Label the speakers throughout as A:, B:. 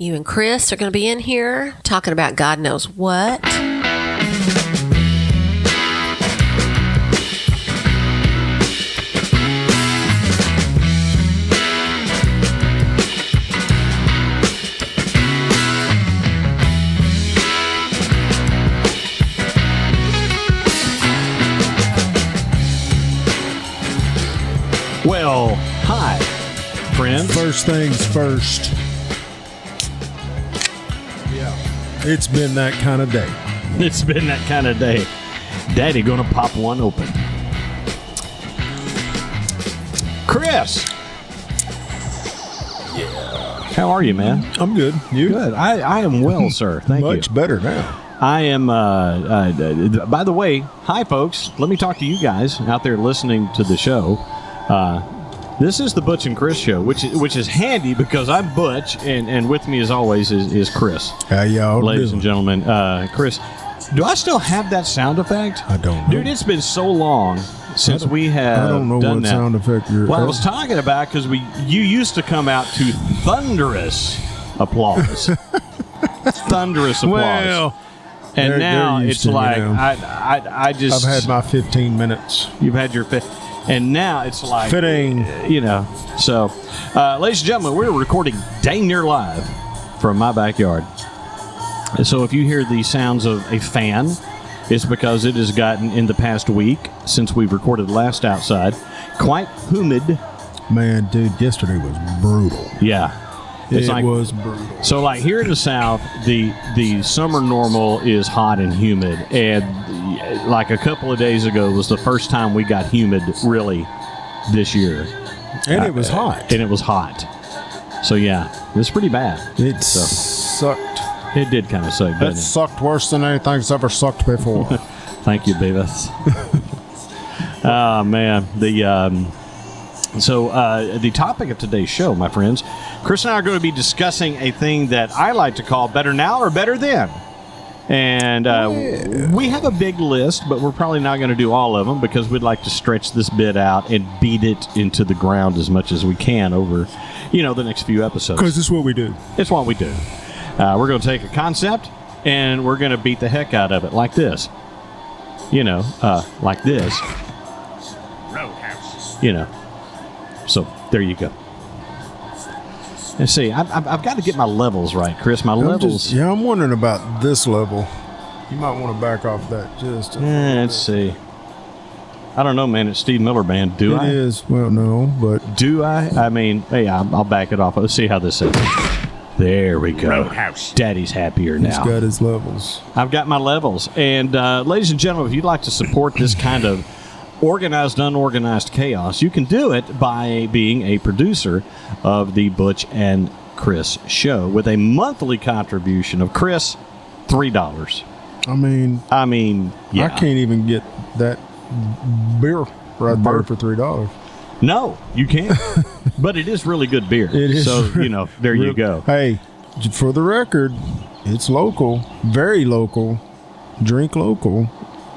A: You and Chris are going to be in here talking about God knows what.
B: Well, hi, friends.
C: First things first. Yeah. It's been that kind of day.
B: It's been that kind of day. Daddy gonna pop one open. Chris. Yeah. How are you, man?
C: I'm good. You?
B: Good. I am well, sir. Thank you.
C: Much better now.
B: I am, by the way, hi, folks. Let me talk to you guys out there listening to the show. This is the Butch and Chris show, which is handy because I'm Butch, and with me, as always, is Chris.
C: How y'all
B: Ladies
C: doing?
B: and gentlemen, Chris, do I still have that sound effect?
C: I don't know.
B: Dude, it's been so long since we have
C: I don't know
B: done
C: what
B: that.
C: sound effect you're...
B: Well, I was talking about because you used to come out to thunderous applause. Thunderous applause.
C: Well,
B: and
C: they're
B: now
C: used
B: it's
C: to me
B: like,
C: now.
B: I just...
C: I've had my 15 minutes.
B: You've had your... And now it's like...
C: Fitting.
B: You know. So, ladies and gentlemen, we're recording dang near live from my backyard. And so if you hear the sounds of a fan, it's because it has gotten, in the past week, since we've recorded last outside, quite humid.
C: Man, dude, yesterday was brutal.
B: Yeah. It's
C: It was brutal.
B: So, like, here in the South, the summer normal is hot and humid. And, like, a couple of days ago was the first time we got humid, really, this year.
C: And it was hot.
B: And it was hot. So, yeah, it was pretty bad.
C: It sucked.
B: It did kind of suck,
C: That
B: didn't it?
C: sucked worse than anything's ever sucked before.
B: Thank you, Beavis. Oh, man. The topic of today's show, my friends, Chris and I are going to be discussing a thing that I like to call Better Now or Better Then. And we have a big list, but we're probably not going to do all of them because we'd like to stretch this bit out and beat it into the ground as much as we can over, the next few episodes.
C: Because it's what we do.
B: It's what we do. We're going to take a concept and we're going to beat the heck out of it like this. Like this.
D: Roadhouse.
B: So there you go. And see, I've got to get my levels right, Chris. My levels.
C: I'm wondering about this level. You might want to back off that just a little
B: Let's see. I don't know, man. It's Steve Miller Band. Do I?
C: It is. Well, no, but...
B: Do I? I mean, hey, I'll back it off. Let's see how this is. There we go.
D: Roadhouse.
B: Daddy's happier
C: He's
B: now.
C: got his levels.
B: I've got my levels. And ladies and gentlemen, if you'd like to support this kind of organized, unorganized chaos, you can do it by being a producer of the Butch and Chris show with a monthly contribution of, Chris, $3.
C: I mean,
B: yeah.
C: I can't even get that beer right there for $3.
B: No, you can't. But it is really good beer.
C: It is.
B: So, there you go.
C: Hey, for the record, it's local, very local. Drink local.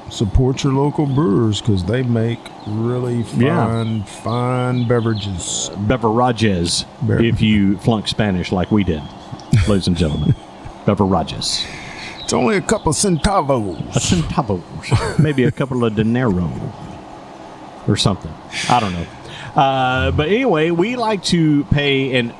C: Support your local brewers because they make really fine beverages.
B: Beverages, if you flunk Spanish like we did, ladies and gentlemen. Beverages.
C: It's only a couple centavos.
B: A centavos. Maybe a couple of dinero or something. I don't know. But anyway, we like to pay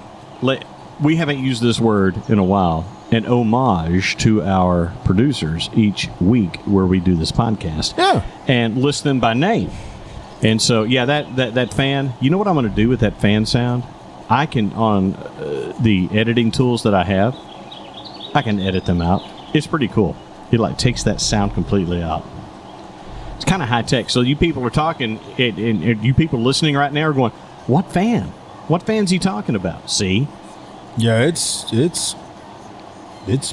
B: we haven't used this word in a while, an homage to our producers each week where we do this podcast.
C: Yeah.
B: And list them by name. And so, yeah, that fan, you know what I'm going to do with that fan sound? I can, on the editing tools that I have, I can edit them out. It's pretty cool. It takes that sound completely out. It's kind of high tech. So you people are talking, and you people listening right now are going, what fan? What fan's he talking about? See?
C: Yeah, it's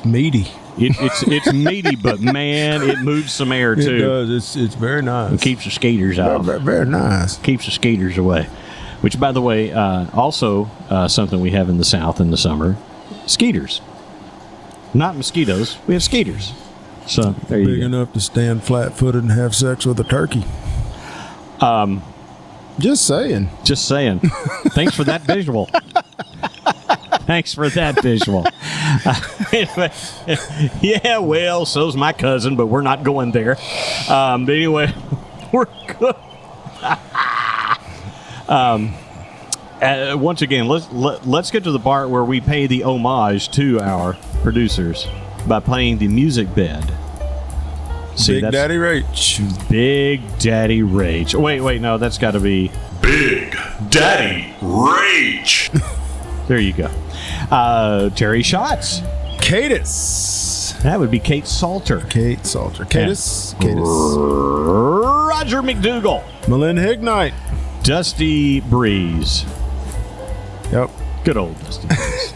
C: meaty.
B: It's meaty, but man, it moves some air too.
C: It does. It's very nice.
B: It keeps the skaters off.
C: Very, very nice.
B: Keeps the skaters away. Which, by the way, also something we have in the South in the summer, skeeters. Not mosquitoes. We have skeeters. So there you
C: Big
B: go.
C: enough to stand flat-footed and have sex with a turkey. Just saying.
B: Just saying. Thanks for that visual. Thanks for that visual. Anyway, yeah, well, so's my cousin, but we're not going there. But anyway, we're good. Once again, let's get to the part where we pay the homage to our producers by playing the music bed. See,
C: Big Daddy Rage.
B: Big Daddy Rage. Wait, no, that's got to be
D: Big Daddy Rage.
B: There you go. Terry Schatz.
C: Cadis.
B: That would be Kate Salter.
C: Kate Salter. Cadis.
B: Roger McDougal.
C: Melinda Hignite.
B: Dusty Breeze.
C: Yep.
B: Good old Dusty Breeze.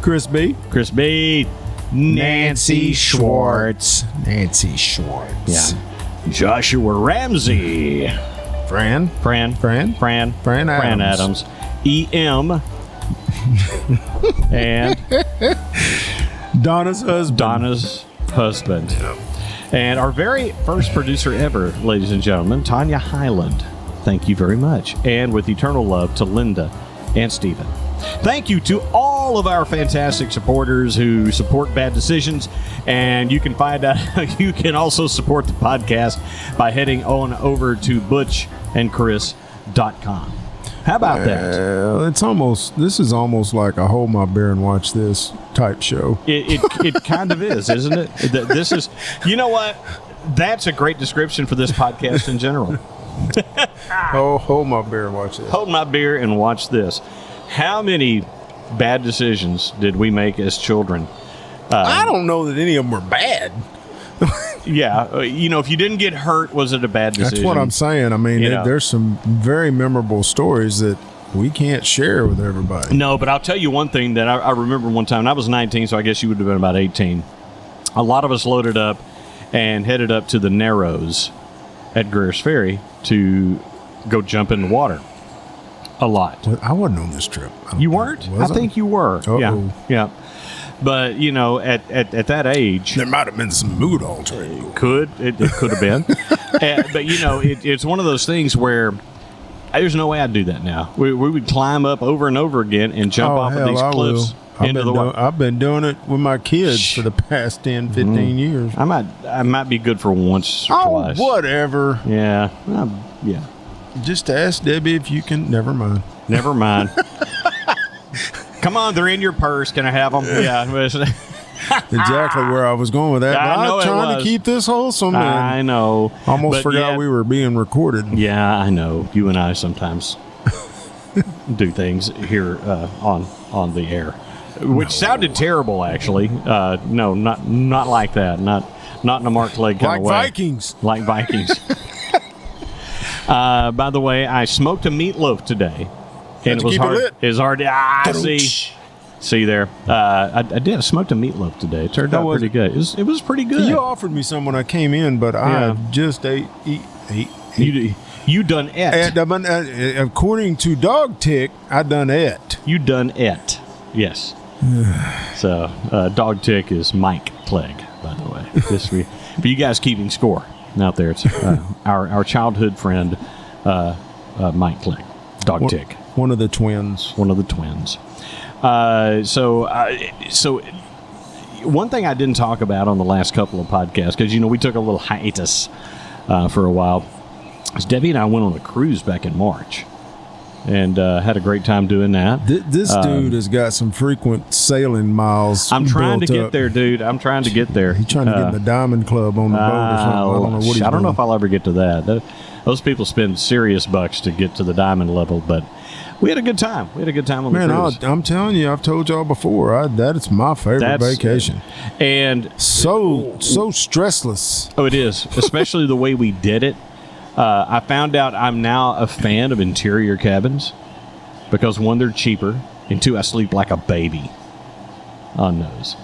C: Chris B.
B: Chris B. Nancy Schwartz.
C: Nancy Schwartz.
B: Yeah. Joshua Ramsey.
C: Fran
B: Adams. E.M. and
C: Donna's husband.
B: Yep. And our very first producer ever, ladies and gentlemen, Tanya Highland. Thank you very much. And with eternal love to Linda and Stephen. Thank you to all of our fantastic supporters who support Bad Decisions. And you can find out you can also support the podcast by heading on over to butchandchris.com. How about that?
C: This is almost like a hold my beer and watch this type show.
B: It kind of is, isn't it? This is, you know what? That's a great description for this podcast in general.
C: Hold my beer and watch this.
B: Hold my beer and watch this. How many bad decisions did we make as children?
C: I don't know that any of them were bad.
B: Yeah, if you didn't get hurt, was it a bad decision?
C: That's what I'm saying. I mean, there's some very memorable stories that we can't share with everybody.
B: No, but I'll tell you one thing that I remember one time. I was 19, so I guess you would have been about 18. A lot of us loaded up and headed up to the Narrows at Greer's Ferry to go jump in the water. A lot.
C: I wasn't on this trip.
B: You weren't? I think you were.
C: Uh-oh.
B: Yeah. But, at that age...
C: There might have been some mood altering.
B: It could have been. But, it's one of those things where there's no way I'd do that now. We would climb up over and over again and jump off of these cliffs into the water.
C: I've been doing it with my kids for the past 10, 15 years.
B: I might be good for once or twice.
C: Whatever.
B: Yeah. Yeah.
C: Just ask Debbie if you can. Never mind.
B: Come on, they're in your purse. Can I have them? Yeah.
C: Exactly where I was going with that.
B: I know
C: I'm trying to keep this wholesome.
B: I know.
C: Almost forgot we were being recorded.
B: Yeah, I know. You and I sometimes do things here on the air, which sounded terrible. Actually, no, not like that. Not in a Mark Leg kind of way. Like Vikings. By the way, I smoked a meatloaf today. And it was hard. It was hard. See there. I did. I smoked a meatloaf today. It turned out pretty good. It was pretty good.
C: You offered me some when I came in, but I just ate.
B: You done et.
C: According to Dog Tick, I done et.
B: You done et. Yes. So Dog Tick is Mike Clegg, by the way. This for you guys keeping score out there. It's our childhood friend, Mike Clegg. Dog Tick.
C: One of the twins.
B: So one thing I didn't talk about on the last couple of podcasts, because, we took a little hiatus for a while, is Debbie and I went on a cruise back in March and had a great time doing that.
C: This dude has got some frequent sailing miles.
B: I'm trying to get there, dude. I'm trying to get there.
C: He's trying to get in the Diamond Club on the boat or something. I don't know what he's doing.
B: I don't know if I'll ever get to that. Those people spend serious bucks to get to the Diamond level, but we had a good time. On the cruise.
C: I'm telling you, I've told y'all before, that is my favorite vacation.
B: And
C: so stressless.
B: Oh, it is, especially the way we did it. I found out I'm now a fan of interior cabins because, one, they're cheaper, and two, I sleep like a baby on those.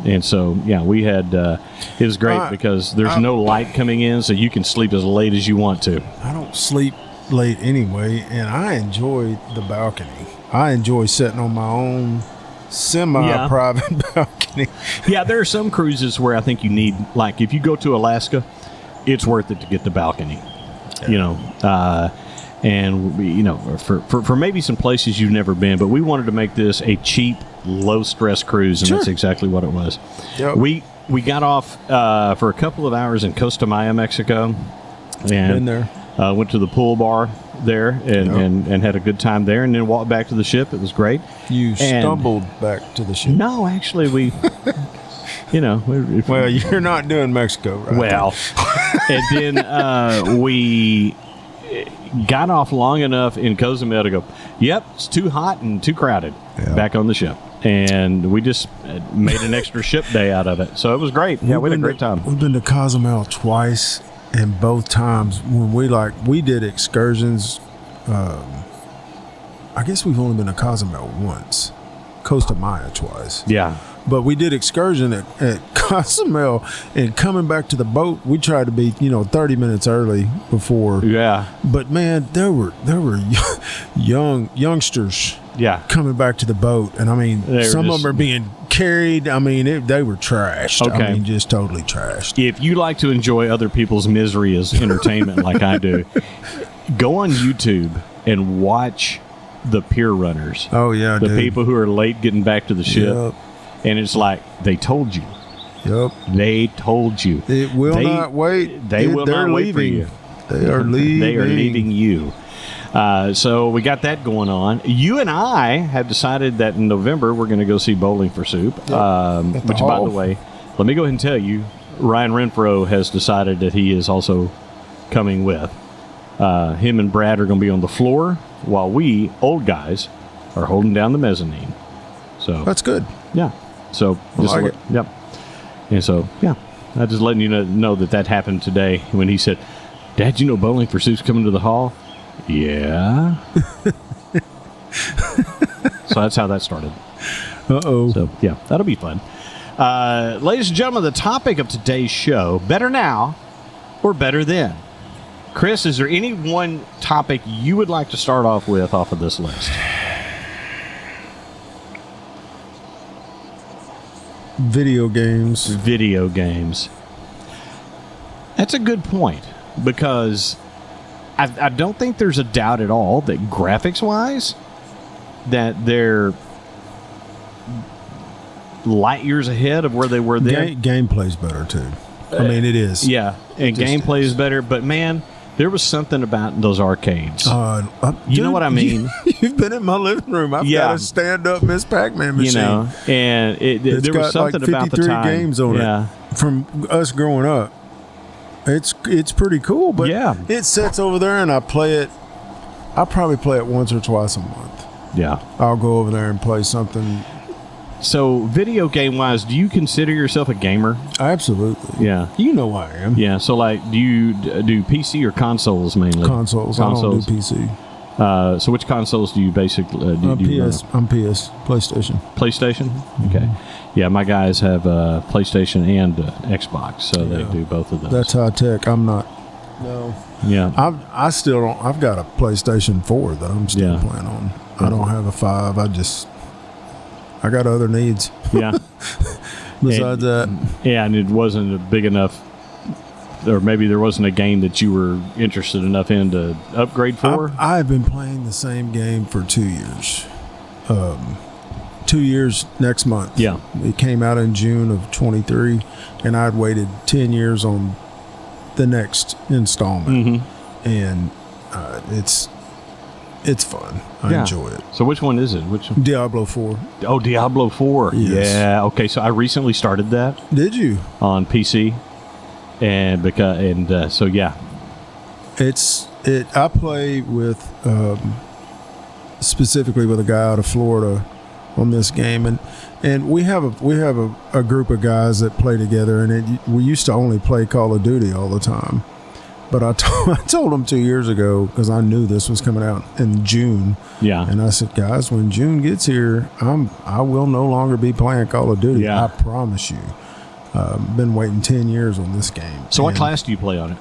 B: And so, we had, it was great because there's no light coming in, so you can sleep as late as you want to.
C: I don't sleep late anyway, and I enjoy the balcony. I enjoy sitting on my own semi-private balcony.
B: Yeah, there are some cruises where I think you need, like, if you go to Alaska, it's worth it to get the balcony. And for maybe some places you've never been, but we wanted to make this a cheap, low stress cruise, and
C: Sure.
B: that's exactly what it was.
C: Yep.
B: We got off for a couple of hours in Costa Maya, Mexico, and
C: Been there.
B: went to the pool bar there and had a good time there, and then walked back to the ship. It was great.
C: You
B: And-
C: stumbled back to the ship.
B: No, actually, we,
C: Well, you're not doing Mexico, right?
B: well, and then we got off long enough in Cozumel to go, yep, it's too hot and too crowded.
C: Yeah.
B: Back on the ship. And we just made an extra ship day out of it. So it was great. Yeah, we had a great time.
C: We've been to Cozumel twice, and both times when we did excursions. I guess we've only been to Cozumel once, Costa Maya twice.
B: Yeah.
C: But we did excursion at Cozumel, and coming back to the boat, we tried to be 30 minutes early before.
B: Yeah.
C: But man, there were youngsters.
B: Yeah.
C: Coming back to the boat, and I mean,
B: They were
C: some of
B: just-
C: them are being carried. I mean, they were trashed.
B: Okay.
C: I mean, just totally trashed.
B: If you like to enjoy other people's misery as entertainment like I do, go on YouTube and watch the pier runners.
C: Oh yeah,
B: The
C: dude.
B: people who are late getting back to the ship.
C: Yep.
B: And it's like, they told you.
C: Yep.
B: They told you.
C: It will
B: They-
C: not wait.
B: They will
C: They're
B: not wait for
C: leaving.
B: you.
C: They are leaving.
B: They are leaving you. So we got that going on. You and I have decided that in November we're going to go see Bowling for Soup.
C: At the
B: Which, by
C: Hall.
B: the way, let me go ahead and tell you, Ryan Renfro has decided that he is also coming with. Him and Brad are going to be on the floor while we, old guys, are holding down the mezzanine. So
C: That's good.
B: yeah. So just
C: like it.
B: Yep. And so yeah, I'm just letting you know that happened today when he said, "Dad, you know Bowling for Soup's coming to the hall?" Yeah. So that's how that started.
C: Uh-oh.
B: So yeah, that'll be fun. Ladies and gentlemen, the topic of today's show: better now or better then. Chris, is there any one topic you would like to start off with off of this list?
C: Video games.
B: Video games. That's a good point, because I don't think there's a doubt at all that graphics-wise, that they're light years ahead of where they were then.
C: Gameplay's better too. I mean, it is.
B: Yeah, and
C: just
B: gameplay
C: is.
B: is better, but man, there was something about those arcades. You know
C: Dude,
B: what I mean?
C: You've been in my living room. I've
B: Yeah.
C: got a stand-up Miss Pac-Man machine.
B: You know, and
C: It's
B: there was
C: got
B: something
C: like
B: about the
C: 53
B: time.
C: games on
B: Yeah.
C: it from us growing up. It's pretty cool, but
B: Yeah.
C: it sits over there, and I play it. I probably play it once or twice a month.
B: Yeah.
C: I'll go over there and play something.
B: So, video game wise, do you consider yourself a gamer?
C: Absolutely.
B: Yeah.
C: You know I am.
B: Yeah. So, like, do you do PC or consoles mainly?
C: Consoles. I don't do PC.
B: So, which consoles do you basically do? You run?
C: I'm PS. PlayStation.
B: PlayStation. Okay. Yeah, my guys have PlayStation and Xbox, so they do both of those.
C: That's high tech. I'm not. No.
B: Yeah.
C: I still don't. I've got a PlayStation 4 that I'm still
B: Yeah.
C: playing on. I don't have a 5. I got other needs
B: Yeah.
C: besides that.
B: Yeah, and it wasn't a big enough, or maybe there wasn't a game that you were interested enough in to upgrade for.
C: I've been playing the same game for 2 years. 2 years next month.
B: Yeah.
C: It came out in June of 23, and I'd waited 10 years on the next installment.
B: Mm-hmm.
C: And it's fun. I
B: Yeah.
C: enjoy it.
B: So which one is it? Which one?
C: Diablo 4.
B: Oh, Diablo 4.
C: Yes.
B: Yeah. Okay. So I recently started that
C: Did you?
B: on PC, and so yeah.
C: I play with specifically with a guy out of Florida on this game, and we have a group of guys that play together, and we used to only play Call of Duty all the time. But I told him 2 years ago, because I knew this was coming out in June.
B: Yeah.
C: And I said, guys, when June gets here, I will no longer be playing Call of Duty.
B: Yeah.
C: I promise you. Been waiting 10 years on this game.
B: So what
C: And,
B: class do you play on it?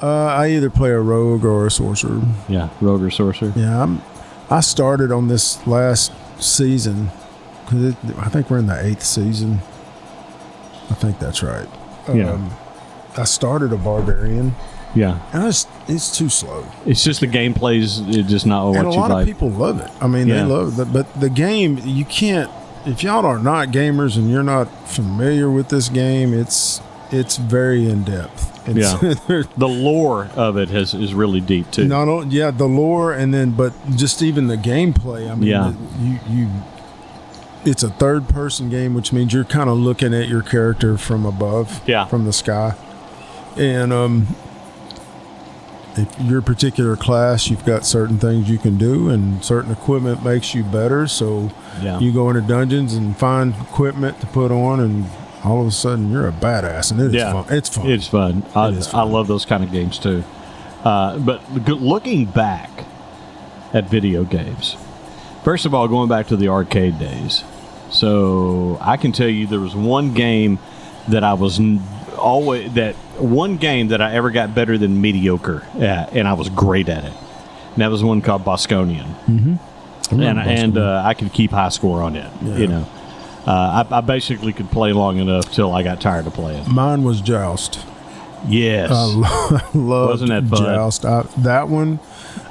C: I either play a rogue or a sorcerer.
B: Yeah, rogue or sorcerer.
C: Yeah, I started on this last season because I think we're in the 8th season. I think that's right.
B: Yeah.
C: I started a barbarian,
B: Yeah.
C: And it's too slow.
B: It's just the gameplay's just not what
C: And a
B: you
C: lot
B: like.
C: of people love it. I mean, they love it. But the game, you can't. If y'all are not gamers and you're not familiar with this game, it's very in depth.
B: The lore of it is really deep too.
C: The lore, and then but just even the gameplay. I mean, you it's a third person game, which means you're kind of looking at your character from above, from the sky, and if your particular class, you've got certain things you can do, and certain equipment makes you better. So you go into dungeons and find equipment to put on, and all of a sudden you're a badass, and it is fun. It's fun.
B: It's fun. I love those kind of games too. But looking back at video games, first of all, going back to the arcade days, so I can tell you there was one game that I was one game that I ever got better than mediocre at, and I was great at it. And that was one called Bosconian. Mm-hmm. And I could keep high score on it. Yeah. You know, I basically could play long enough till I got tired of playing.
C: Mine was Joust.
B: Yes,
C: I loved
B: Wasn't that fun?
C: Joust. That one,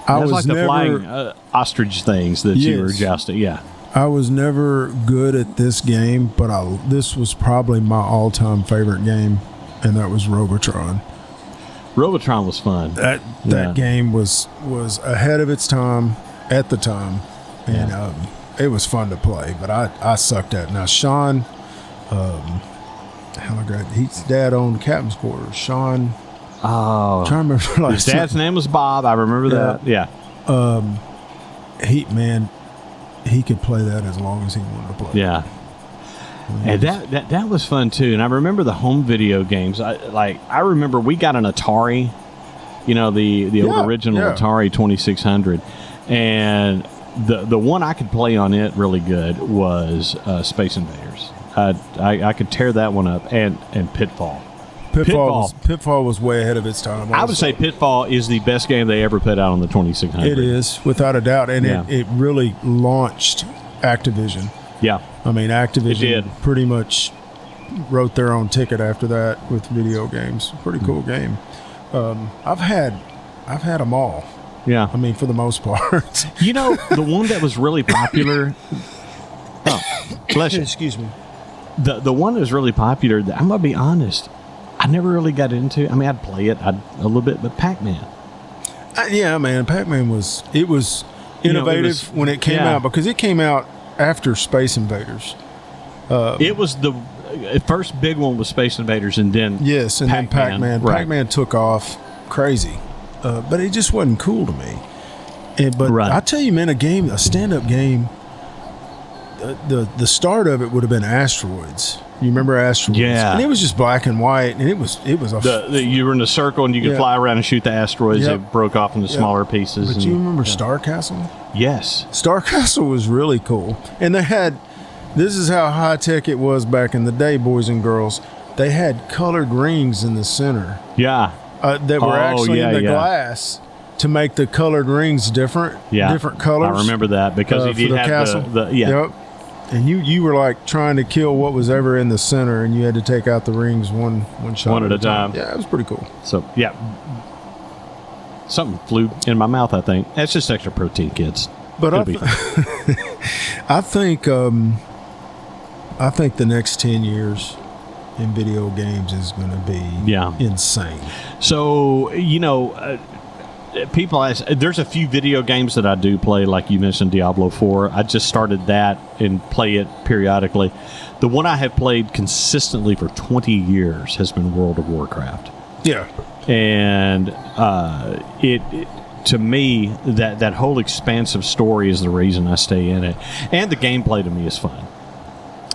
C: I was
B: like
C: never,
B: the flying ostrich things that you were jousting. Yeah.
C: I was never good at this game, but this was probably my all-time favorite game, and that was Robotron.
B: Robotron was fun.
C: That game was ahead of its time at the time, and it was fun to play. But I sucked at it. Now Sean, his dad owned Captain's Quarters. Sean, I'm trying to remember.
B: His dad's name was Bob. I remember that. Yeah.
C: He could play that as long as he wanted to play.
B: Yeah. And that was fun too. And I remember the home video games. I remember we got an Atari, the old original Atari 2600, and the one I could play on it really good was Space Invaders. I could tear that one up, and Pitfall.
C: Pitfall was way ahead of its time.
B: I would say Pitfall is the best game they ever put out on the 2600.
C: It is, without a doubt, and it really launched Activision.
B: Yeah.
C: I mean, Activision pretty much wrote their own ticket after that with video games. Pretty cool game. I've had them all.
B: Yeah.
C: I mean, for the most part.
B: The one that was really popular. Oh, bless you.
C: Excuse me.
B: The one that was really popular, I'm going to be honest, I never really got into. I mean, I'd play it a little bit, but Pac-Man.
C: Yeah, man, Pac-Man was innovative when it came out, because it came out after Space Invaders.
B: It was the first big one was Space Invaders, and then
C: then Pac-Man.
B: Right.
C: Pac-Man took off crazy, but it just wasn't cool to me. I tell you, man, a stand-up game. The start of it would have been Asteroids. You remember Asteroids?
B: Yeah.
C: And it was just black and white, and it was
B: you were in a circle and you could fly around and shoot the asteroids. It broke off into smaller pieces.
C: But you remember Star Castle?
B: Yes.
C: Star Castle was really cool. And this is how high tech it was back in the day, boys and girls. They had colored rings in the center.
B: Yeah.
C: That were actually in the glass to make the colored rings different. Yeah. Different colors.
B: I remember that because he did have the
C: Yep. And you were like trying to kill what was ever in the center, and you had to take out the rings one shot
B: one at a time.
C: Yeah, it was pretty cool.
B: So something flew in my mouth. I think that's just extra protein, kids.
C: But I think the next 10 years in video games is going to be insane.
B: So people ask, there's a few video games that I do play, like you mentioned, Diablo 4. I just started that and play it periodically. The one I have played consistently for 20 years has been World of Warcraft.
C: Yeah.
B: And it to me, that whole expansive story is the reason I stay in it. And the gameplay to me is fun.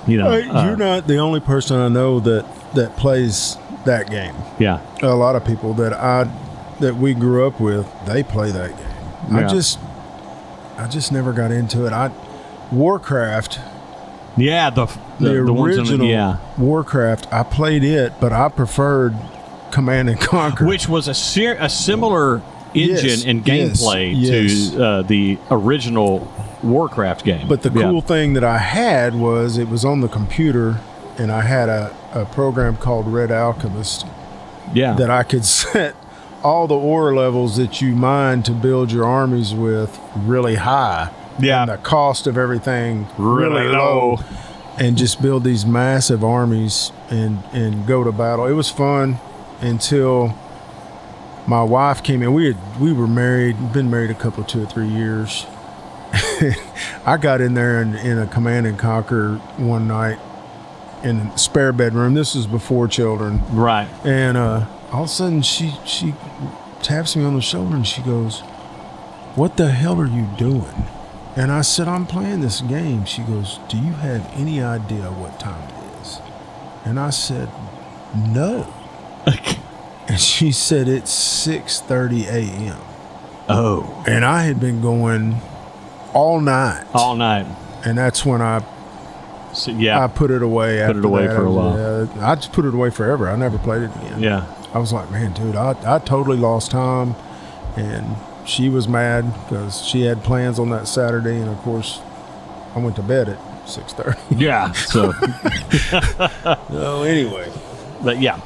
C: You're not the only person I know that plays that game.
B: Yeah.
C: A lot of people that we grew up with, they play that game. Yeah. I just never got into it. Warcraft.
B: Yeah, the
C: original Warcraft. I played it, but I preferred Command and Conquer,
B: which was a similar engine and gameplay to the original Warcraft game.
C: But the cool thing that I had was it was on the computer, and I had a program called Red Alchemist.
B: Yeah.
C: That I could set all the ore levels that you mine to build your armies with really high.
B: Yeah.
C: And the cost of everything
B: Really low.
C: And just build these massive armies and go to battle. It was fun until my wife came in. We were married, been married a couple, 2 or 3 years. I got in there in a Command and Conquer one night in a spare bedroom. This was before children.
B: Right.
C: And all of a sudden she taps me on the shoulder and she goes, "What the hell are you doing?" And I said, "I'm playing this game." She goes, "Do you have any idea what time it is?" And I said, "No." And she said, "It's 6:30 a.m.
B: Oh.
C: And I had been going all night.
B: All night.
C: And that's when I
B: So,
C: put it away.
B: Put it away for a while.
C: I just put it away forever. I never played it again.
B: Yeah.
C: I was like, man, dude, I totally lost time. And she was mad because she had plans on that Saturday. And, of course, I went to bed at 6:30.
B: Yeah. So,
C: So, anyway.
B: but yeah.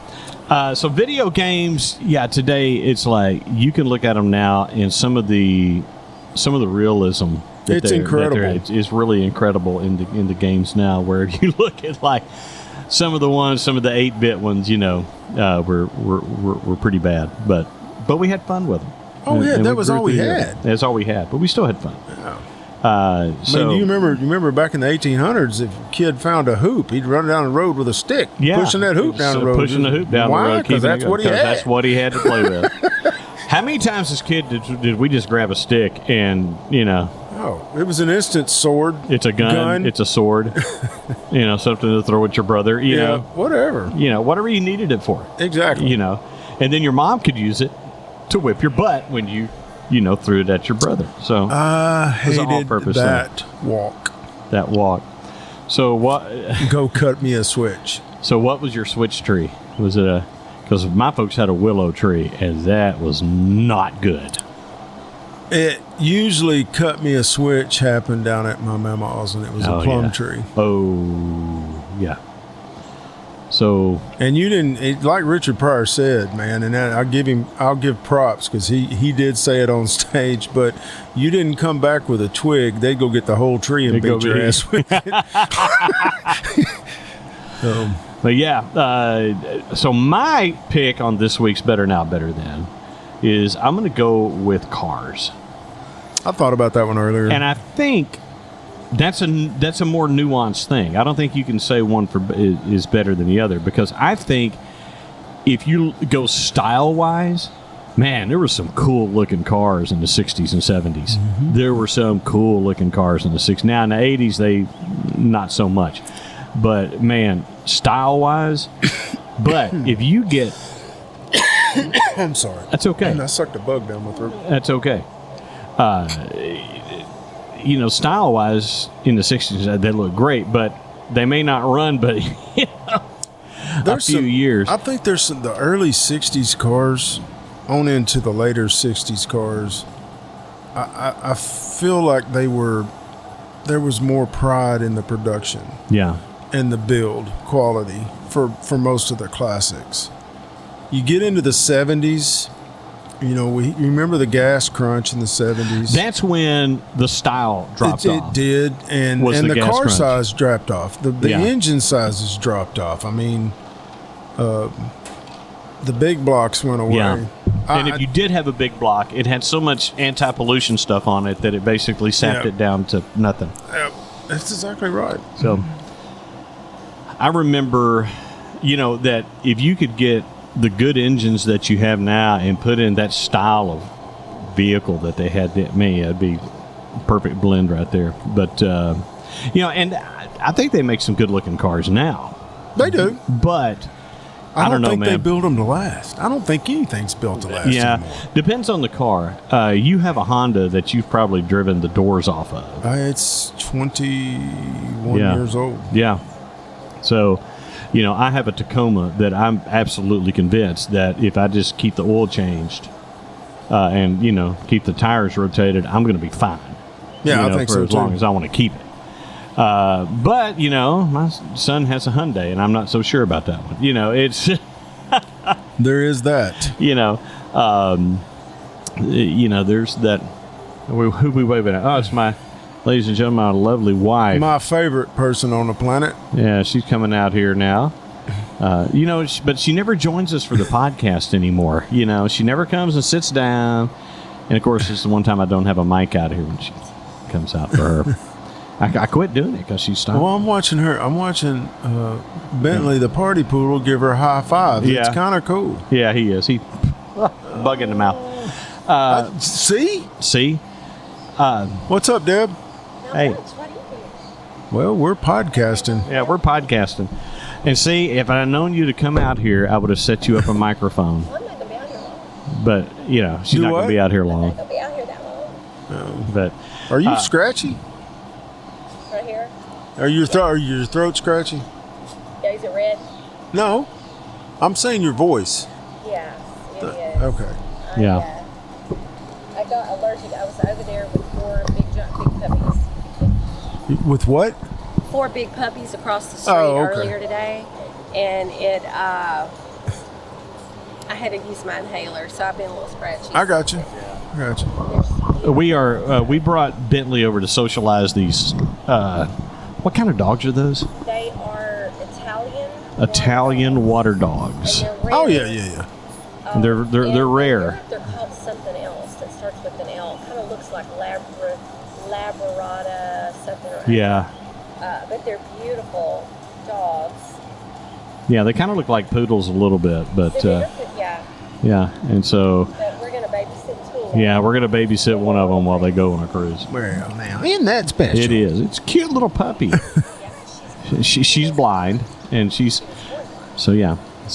B: So video games, today it's like you can look at them now and some of the realism.
C: It's incredible.
B: It's really incredible in the games now. Where if you look at like some of the 8-bit ones, were pretty bad, but we had fun with them.
C: Oh, yeah,
B: And
C: that
B: we
C: was
B: grew
C: all we
B: through
C: had.
B: That's all we had, but we still had fun. So
C: I mean, you remember back in the 1800s, if a kid found a hoop, he'd run down the road with a stick, pushing that hoop down the road.
B: Pushing the hoop down the road.
C: Why? Because that's what he had.
B: That's what he had to play with. How many times as kid did we just grab a stick and,
C: Oh, it was an instant sword.
B: it's a gun. It's a sword, something to throw at your brother, you know,
C: whatever.
B: Whatever you needed it for,
C: Exactly.
B: and then your mom could use it to whip your butt when you threw it at your brother. So
C: I
B: it was an
C: hated
B: all-purpose
C: that walk.
B: that walk. So what?
C: Go cut me a switch.
B: So what was your switch tree? Was it because my folks had a willow tree, and that was not good.
C: It usually cut me a switch happened down at my mama's, and it was a plum tree.
B: Oh, yeah. So
C: And you didn't, like Richard Pryor said, man, and I'll give props because he did say it on stage, but you didn't come back with a twig. They'd go get the whole tree and beat your ass with it.
B: But yeah, so my pick on this week's Better Now, Better Then is I'm going to go with cars.
C: I thought about that one earlier.
B: And I think that's a more nuanced thing. I don't think you can say one is better than the other, because I think if you go style-wise, man, there were some cool-looking cars in the 60s and 70s. Mm-hmm. There were some cool-looking cars in the 60s. Now, in the 80s, they not so much. But, man, style-wise, but if you get...
C: I'm sorry.
B: That's okay.
C: I sucked a bug down my throat.
B: That's okay. Style-wise, in the 60s, they look great, but they may not run, but, a few years.
C: I think there's the early 60s cars on into the later 60s cars. I feel like there was more pride in the production.
B: Yeah.
C: And the build quality for most of the classics. You get into the 70s, you remember the gas crunch in the 70s.
B: That's when the style dropped off.
C: It did, and the
B: gas
C: car
B: crunch.
C: size dropped off. The engine sizes dropped off. I mean, the big blocks went away.
B: Yeah. And if you did have a big block, it had so much anti-pollution stuff on it that it basically sapped it down to nothing.
C: That's exactly right.
B: So I remember, that if you could get the good engines that you have now and put in that style of vehicle that they had, it'd be a perfect blend right there. But, and I think they make some good-looking cars now.
C: They do.
B: But I don't know,
C: think
B: man.
C: they build them to last. I don't think anything's built to last anymore.
B: Depends on the car. You have a Honda that you've probably driven the doors off of.
C: It's 21 years old.
B: Yeah. So, I have a Tacoma that I'm absolutely convinced that if I just keep the oil changed and, keep the tires rotated, I'm going to be fine.
C: Yeah, I think so,
B: for as long as I want to keep it. But, my son has a Hyundai, and I'm not so sure about that one. It's...
C: There is that.
B: There's that. Who we waving at? Oh, it's my, ladies and gentlemen, my lovely wife.
C: My favorite person on the planet.
B: Yeah, she's coming out here now. But she never joins us for the podcast anymore. She never comes and sits down. And, of course, it's the one time I don't have a mic out here when she comes out for her. I quit doing it because she stopped.
C: Well, I'm watching Bentley, the party poodle, give her high fives.
B: Yeah.
C: It's kind of cool.
B: Yeah, he is. He bug in the mouth.
C: See? What's up, Deb?
B: Hey.
C: Well, we're podcasting.
B: Yeah, we're podcasting. And see, if I had known you to come out here, I would have set you up a microphone.
E: I'm not going to be out here long.
B: But, she's not going to be out here
E: I'm
B: long.
E: not going to be out here that long.
B: But
C: Are you scratchy?
E: Right here?
C: Are your throat scratchy?
E: Yeah, is it red?
C: No. I'm saying your voice.
E: Yeah, it is.
C: Okay.
B: Yeah.
E: I got allergic. I was over there with four big puppies.
C: With what?
E: 4 big puppies across the street earlier today. And I had to use my inhaler, so I've been a little scratchy.
C: I got you.
B: we brought Bentley over to socialize these. What kind of dogs are those?
E: They are
B: Italian water dogs.
E: And they're
C: Oh,
E: rare.
C: yeah.
B: They're rare.
E: They're called something else that starts with an L. Kind of looks like Labradorada, something.
B: Yeah.
E: But they're beautiful dogs.
B: Yeah, they kind of look like poodles a little bit, but
E: Yeah.
B: yeah, and so
E: But we're going to babysit Tina.
B: yeah, we're gonna babysit one of them while they go on a cruise.
C: Well, now, isn't that special?
B: It is. It's a cute little puppy. She's blind, and she's so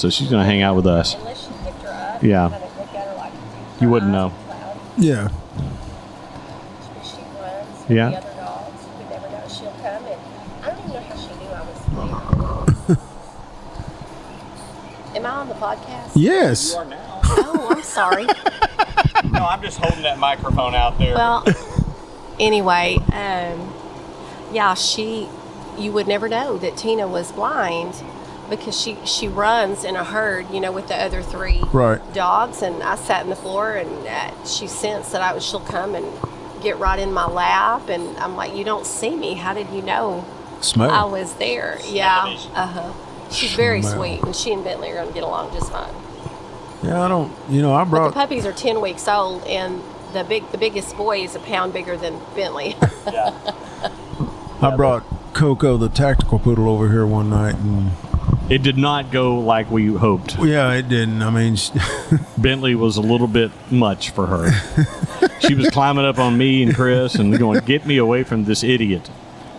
B: she's gonna hang out with us.
E: Unless you picked her up.
B: Yeah.
E: Kind of look at her like
B: You wouldn't know.
C: Yeah.
E: She runs with
B: Yeah.
E: the other dogs. You never know. She'll come, and I don't even know how she knew I was there. Am I on the podcast?
C: Yes.
E: Oh, I'm sorry.
B: No, I'm just holding that microphone out there.
E: Well, anyway, you would never know that Tina was blind because she runs in a herd, with the other 3
C: Right.
E: dogs, and I sat in the floor, and she sensed that she'll come and get right in my lap, and I'm like, you don't see me. How did you know
C: Smell.
E: I was there? Yeah. She's very
C: Smell.
E: sweet, and she and Bentley are going to get along just fine.
C: Yeah, I don't. I
E: But the
C: brought.
E: puppies are 10 weeks old, and the biggest boy is a pound bigger than Bentley.
C: I brought Coco, the tactical poodle, over here one night, and
B: It did not go like we hoped.
C: yeah, it didn't. I mean,
B: Bentley was a little bit much for her. She was climbing up on me and Chris and going, "Get me away from this idiot."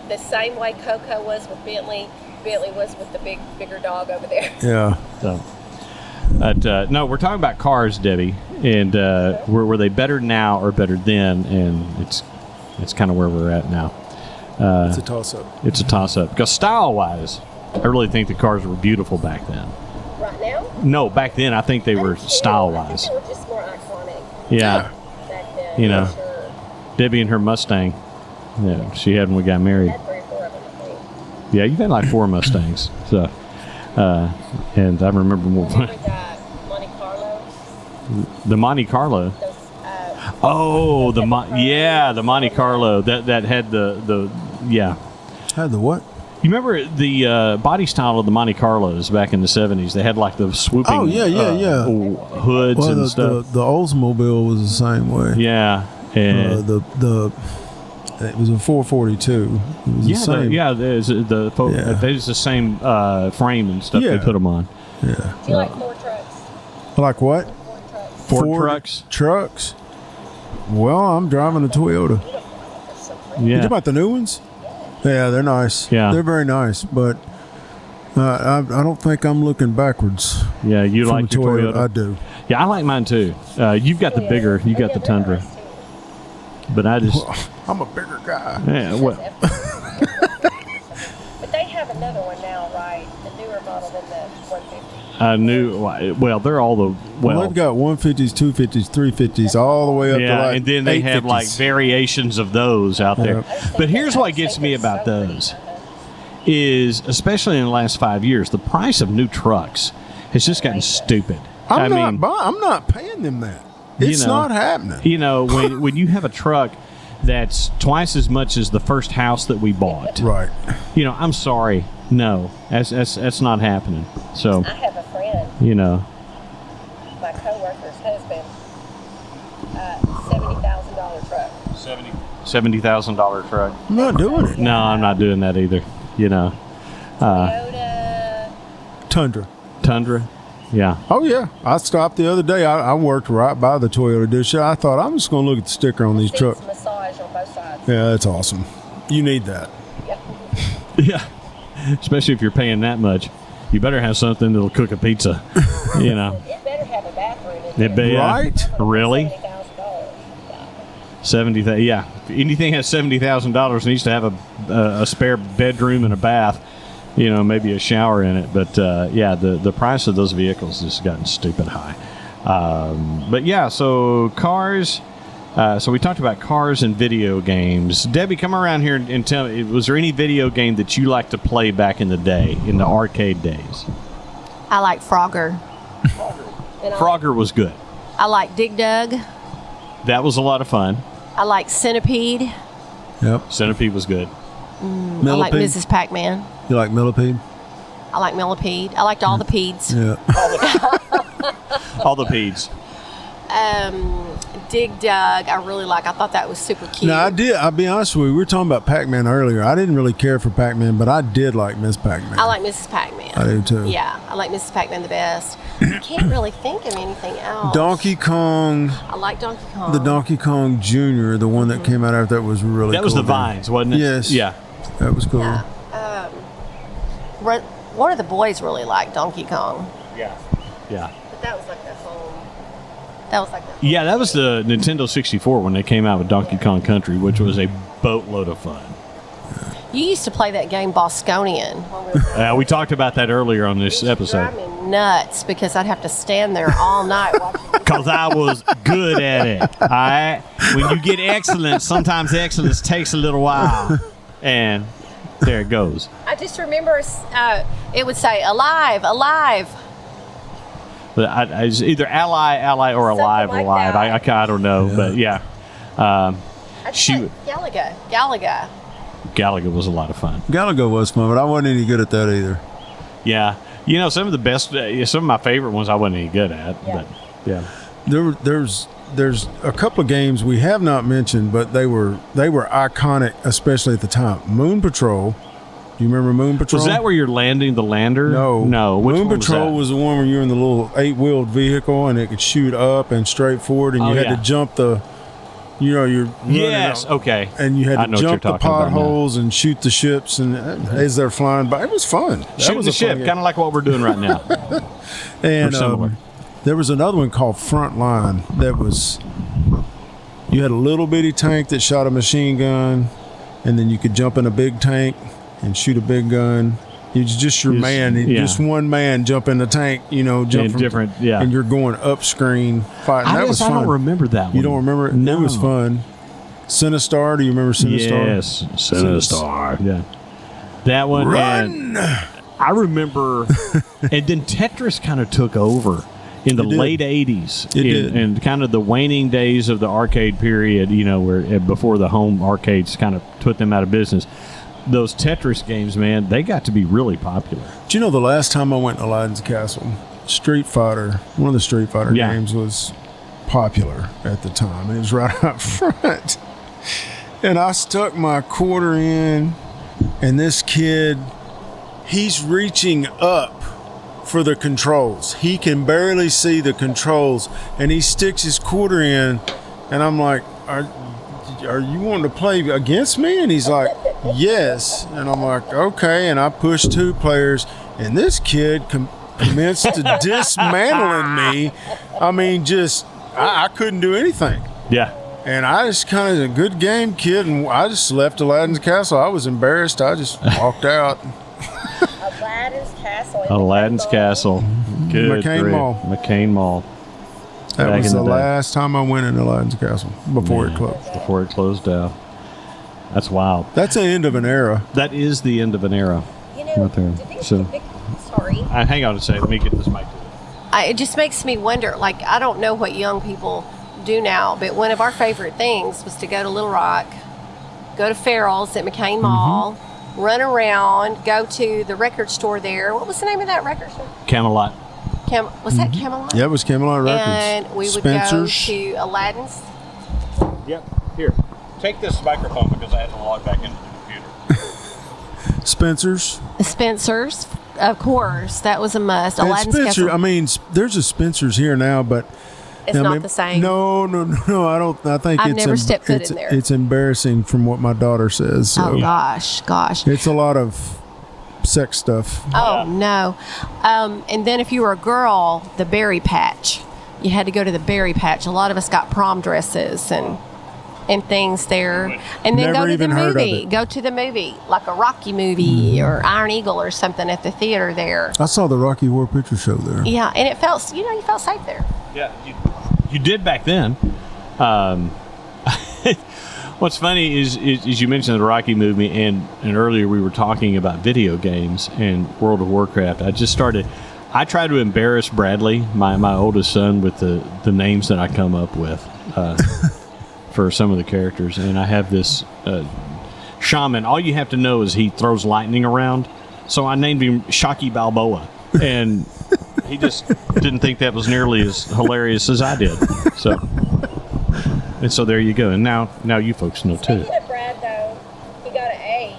E: The same way Coco was with Bentley was with the bigger dog over there.
C: yeah.
B: So, but no, we're talking about cars, Debbie, and were they better now or better then? And it's kind of where we're at now.
C: It's a toss-up.
B: It's a toss-up because style-wise, I really think the cars were beautiful back then.
E: Right now?
B: No, back then I think they were
E: I think
B: style-wise.
E: they were just more iconic
B: Yeah,
E: back then. For sure.
B: Debbie and her Mustang. Yeah, she had when we got
E: I
B: married.
E: had 3 or 4 of them, I think.
B: Yeah, you've had like 4 Mustangs. So, and I remember more.
E: Remember that Monte Carlo?
B: The Monte Carlo.
E: Those,
B: Oh, the Monte Carlo that had the
C: Had the what?
B: You remember the body style of the Monte Carlos back in the 70s? They had like the swooping
C: Oh, yeah.
B: hoods
C: Well,
B: and stuff.
C: the Oldsmobile was the same way.
B: Yeah, and
C: It was a 442. It was the same.
B: there's the same frame and stuff
C: Yeah.
B: they put them on.
C: Yeah.
E: do you like Ford trucks?
C: Like what?
E: Ford trucks.
B: Ford trucks.
C: Trucks. Well, I'm driving a Toyota.
E: They're so pretty.
C: You
B: Yeah,
C: talking about the new ones? Yeah, they're nice.
B: Yeah.
C: They're very nice, but I don't think I'm looking backwards.
B: yeah. You
C: from
B: like
C: a
B: your Toyota?
C: I do.
B: Yeah, I like mine too. You've got the bigger. You got the Tundra, but I just
C: I'm a bigger guy.
B: yeah. Well,
E: But they have another one now, right? A newer model than the 150.
B: I knew. Well, they're all the
C: Well, they've got 150s, 250s, 350s, all the way up to
B: yeah,
C: like
B: and then they have like
C: 850s.
B: variations of those out there. But here's what gets me about those is, especially in the last 5 years, the price of new trucks has just gotten stupid.
C: I'm not paying them that. It's not happening.
B: You know, when you have a truck that's twice as much as the first house that we bought.
C: Right.
B: You know, I'm sorry. No, that's not happening. So
E: I have a friend,
B: you know,
E: my coworker's husband, $70,000 truck.
B: $70,000 truck.
C: I'm not doing it.
B: No, I'm not doing that either. You know,
E: Toyota.
B: Tundra. Yeah.
C: Oh, yeah. I stopped the other day. I worked right by the Toyota dealership. I thought, I'm just going to look at the sticker on these trucks.
E: Massage on both sides.
C: Yeah, that's awesome. You need that.
E: Yep.
B: Yeah. Especially if you're paying that much. You better have something that'll cook a pizza. You know.
E: It better have a bathroom in there.
C: Right?
B: Really?
E: $70,000.
B: $70,000. Yeah. Anything has $70,000 needs to have a spare bedroom and a bath. You know, maybe a shower in it. But, yeah, the price of those vehicles has gotten stupid high. But, yeah, so cars. So we talked about cars and video games. Debbie, come around here and tell me, was there any video game that you liked to play back in the day, in the arcade days?
A: I like Frogger.
B: Frogger was good.
A: I like Dig Dug.
B: That was a lot of fun.
A: I like Centipede.
C: Yep.
B: Centipede was good.
A: I like Mrs. Pac-Man.
C: You like Millipede?
A: I like Millipede. I liked all the pedes.
C: Yeah.
B: All the pedes.
A: Dig Dug, I really like. I thought that was super cute.
C: No, I did. I'll be honest with you. We were talking about Pac-Man earlier. I didn't really care for Pac-Man, but I did like Miss Pac-Man.
A: I like Mrs. Pac-Man.
C: I do too.
A: Yeah, I like Mrs. Pac-Man the best. I can't really think of anything else.
C: Donkey Kong.
A: I like Donkey Kong.
C: The Donkey Kong Jr., the one that came out after that was really
B: That was
C: cool
B: the
C: game.
B: Vines, wasn't it?
C: Yes.
B: Yeah.
C: That was cool.
A: Yeah. One of the boys really liked Donkey Kong.
B: Yeah. Yeah.
A: But that was like the home. That was like the home.
B: Yeah, that was the Nintendo 64 when they came out with Donkey Kong Country, which was a boatload of fun.
A: You used to play that game Bosconian. When
B: We talked about that earlier on this episode.
A: Drive me nuts because I'd have to stand there all night watching.
B: Because I was good at it. All right? When you get excellence, sometimes excellence takes a little while. And there it goes.
A: I just remember it would say alive, alive.
B: But I was either ally, or alive,
E: like
B: alive.
E: that.
B: I don't know, but yeah.
A: I just
B: She-
A: like Galaga.
B: Galaga was a lot of fun.
C: Galaga was fun, but I wasn't any good at that either.
B: Yeah, you know, some of the best, some of my favorite ones I wasn't any good at, but yeah.
C: There's a couple of games we have not mentioned, but they were iconic, especially at the time. Moon Patrol. Do you remember Moon Patrol?
B: Was that where you're landing the lander?
C: No.
B: Which
C: Moon
B: one
C: Patrol was the one where you're in the little 8-wheeled vehicle and it could shoot up and straight forward, and you had to jump the. You know, you're running
B: Yes.
C: out,
B: Okay.
C: and you
B: I
C: had
B: know
C: to
B: what you're
C: jump the
B: talking about now.
C: potholes and shoot the ships, and as they're flying by, it was fun. That
B: Shooting
C: was
B: the
C: a fun
B: ship,
C: game.
B: kind of like what we're doing right now.
C: And
B: or similar.
C: there was another one called Frontline that was. You had a little bitty tank that shot a machine gun, and then you could jump in a big tank and shoot a big gun. It's just your man, just one man jump in the tank, jump
B: In
C: from
B: different, yeah.
C: and you're going up screen fighting. That was fun.
B: I don't remember that one.
C: You don't remember it?
B: No.
C: It was fun. Sinistar, do you remember Sinistar?
B: Yes, Sinistar. Yeah, that one.
C: Run!
B: And I remember, and then Tetris kind of took over in the
C: It did.
B: late '80s,
C: It did.
B: and kind of the waning days of the arcade period. Where before the home arcades kind of put them out of business. Those Tetris games, man, they got to be really popular.
C: Do you know the last time I went to Aladdin's Castle, Street Fighter, one of the Street Fighter games was popular at the time, and it was right up front. And I stuck my quarter in, and this kid, he's reaching up for the controls. He can barely see the controls, and he sticks his quarter in, and I'm like, are you wanting to play against me? And he's like, yes. And I'm like, okay. And I pushed 2 players, and this kid commenced to dismantling me. I mean, I couldn't do anything.
B: Yeah.
C: And I just kind of a good game, kid, and I just left Aladdin's Castle. I was embarrassed. I just walked out.
E: Aladdin's Castle. in
B: Aladdin's
E: McCain
B: Castle. Good
C: McCain
B: grief.
C: Mall.
B: McCain Mall.
C: That
B: Back
C: was
B: in
C: the
B: the day.
C: last time I went in Aladdin's Castle before it closed.
B: Before it closed down. That's wild.
C: That's the end of an era.
B: That is the end of an era.
E: You know,
B: Right there.
E: did these
B: So-
E: sorry.
B: Hang on a second. Let me get this mic.
E: it just makes me wonder. Like, I don't know what young people do now, but one of our favorite things was to go to Little Rock, go to Farrell's at McCain Mall, run around, go to the record store there. What was the name of that record store?
B: Camelot.
E: Was that Camelot?
C: Yeah, it was Camelot Records.
E: And we would
C: Spencer's.
E: go to Aladdin's.
B: Yep. Here, take this microphone because I had to log back into the computer.
C: Spencer's.
E: Of course, that was a must.
C: And
E: Aladdin's
C: Spencer,
E: Castle.
C: I mean, there's a Spencer's here now, but
E: It's not the same.
C: No. I don't. I think
E: I've
C: it's
E: never stepped foot in there.
C: It's embarrassing from what my daughter says. So
E: Oh gosh.
C: it's a lot of sex stuff.
E: Oh no. And then if you were a girl, the berry patch. You had to go to the berry patch. A lot of us got prom dresses and things there. And then
C: Never
E: go to the
C: even heard of
E: movie.
C: it.
E: Go to the movie, like a Rocky movie or Iron Eagle or something at the theater there.
C: I saw the Rocky Horror Picture Show there.
E: Yeah, and it felt, you felt safe there.
B: Yeah, you did back then. What's funny is you mentioned the Rocky movie, and earlier we were talking about video games and World of Warcraft. I try to embarrass Bradley, my oldest son, with the names that I come up with for some of the characters. And I have this shaman. All you have to know is he throws lightning around. So I named him Shocky Balboa. And he just didn't think that was nearly as hilarious as I did. So there you go. And now you folks know too.
E: Speaking of Brad, though, he got an A.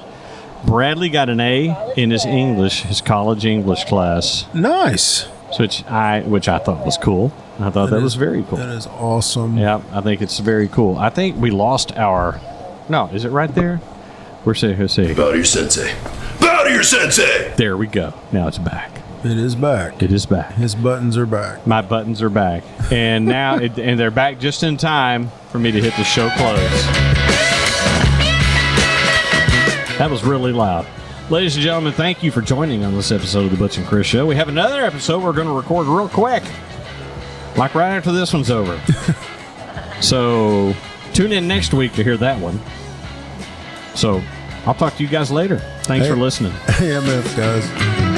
B: Bradley got an A in his college English class.
C: Nice.
B: Which I thought was cool. I thought that was very cool.
C: That is awesome.
B: Yeah, I think it's very cool. I think we lost our... No, is it right there? Where's it?
D: Bow to your sensei. Bow to your sensei!
B: There we go. Now it's back.
C: It is back.
B: It is back.
C: His buttons are back.
B: My buttons are back. And now, and they're back just in time for me to hit the show close. That was really loud. Ladies and gentlemen, thank you for joining on this episode of the Butch and Chris Show. We have another episode we're going to record real quick. Like right after this one's over. So tune in next week to hear that one. So I'll talk to you guys later. Thanks for listening.
C: AMF, guys.